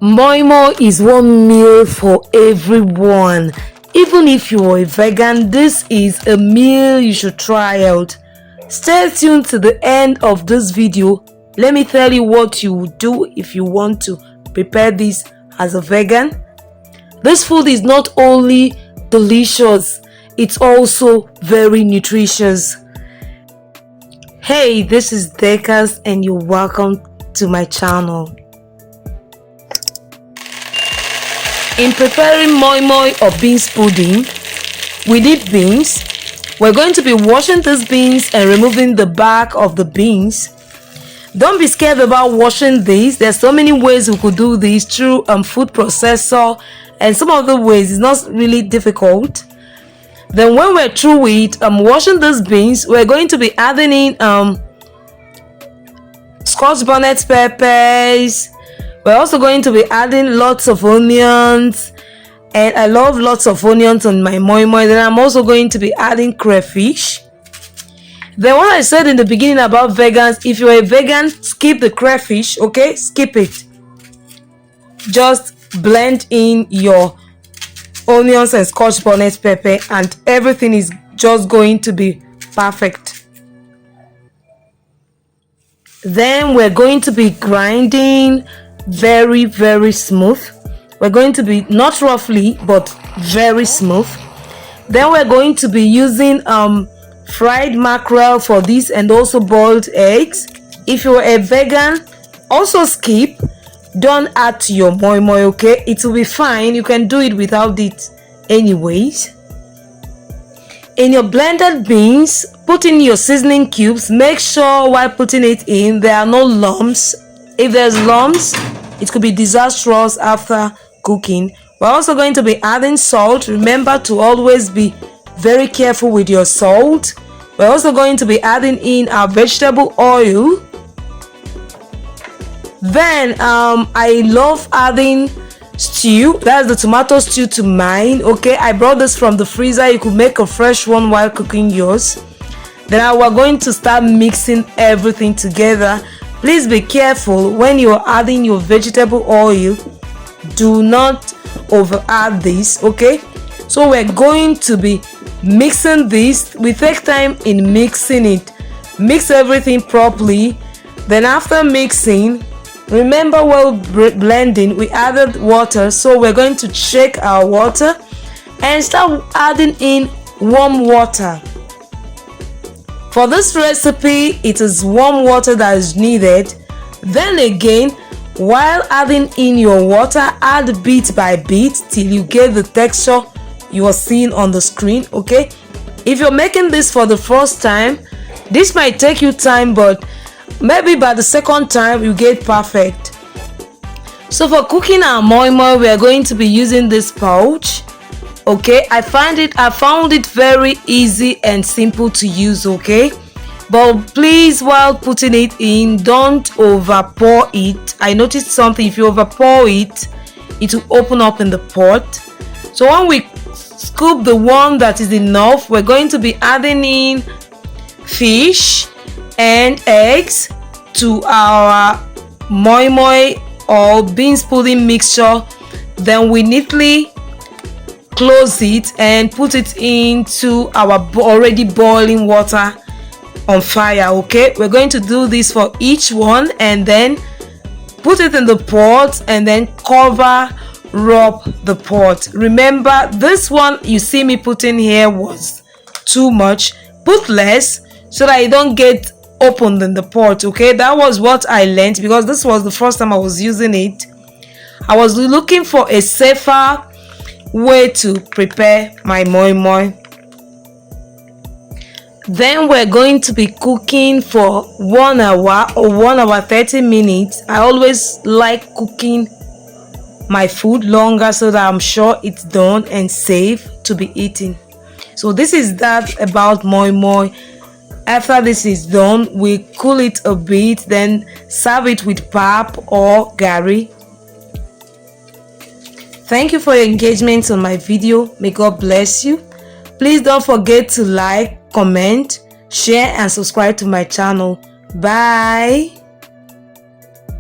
Moi Moi is one meal for everyone. Even if you're a vegan, this is a meal you should try out. Stay tuned to the end of this video. Let me tell you what you would do if you want to prepare this as a vegan. This food is not only delicious, it's also very nutritious. Hey, this is Dekas and you're welcome to my channel. In preparing moi moi or beans pudding, we need beans. We're going to be washing these beans and removing the back of the beans. Don't be scared about washing these. There's so many ways we could do this through food processor, and some of the ways is not really difficult. Then when we're through with washing these beans, we're going to be adding in Scotch bonnet peppers. We're also going to be adding lots of onions, and I love lots of onions on my moi moi. Then I'm also going to be adding crayfish. Then what I said in the beginning about vegans, if you're a vegan, skip the crayfish, okay? Skip it. Just blend in your onions and Scotch bonnet pepper and everything is just going to be perfect. Then we're going to be grinding very smooth. We're going to be not roughly but very smooth. Then we're going to be using fried mackerel for this and also boiled eggs. If you're a vegan, also skip, don't add to your moi moi, okay? It will be fine, you can do it without it anyways. In your blended beans, put in your seasoning cubes. Make sure while putting it in there are no lumps. If there's lumps, it could be disastrous after cooking. We're also going to be adding salt. Remember to always be very careful with your salt. We're also going to be adding in our vegetable oil. Then I love adding stew. That's the tomato stew to mine, okay? I brought this from the freezer. You could make a fresh one while cooking yours. Then we're going to start mixing everything together. Please be careful when you're adding your vegetable oil. Do not over add this, okay? So we're going to be mixing this. We take time in mixing it. Mix everything properly. Then after mixing, remember while blending we added water, so we're going to shake our water and start adding in warm water. For this recipe, it is warm water that is needed. Then again, while adding in your water, add bit by bit till you get the texture you are seeing on the screen, okay? If you're making this for the first time, this might take you time, but maybe by the second time you get perfect. So for cooking our moi moi, we are going to be using this pouch, okay? I found it very easy and simple to use, okay? But please, while putting it in, don't over pour it. I noticed something: if you over pour it, it will open up in the pot. So when we scoop the one that is enough, we're going to be adding in fish and eggs to our moi moi or beans pudding mixture. Then we neatly close it and put it into our already boiling water on fire, okay? We're going to do this for each one and then put it in the pot and then cover up the pot. Remember, this one you see me putting here was too much. Put less so that it don't get opened in the pot, okay? That was what I learned because this was the first time I was using it. I was looking for a safer way to prepare my moi moi. Then we're going to be cooking for 1 hour or 1 hour 30 minutes. I always like cooking my food longer so that I'm sure it's done and safe to be eaten. So this is that about moi moi. After this is done, we cool it a bit, then serve it with pap or gari. Thank you for your engagement on my video. May God bless you. Please don't forget to like, comment, share and subscribe to my channel. Bye.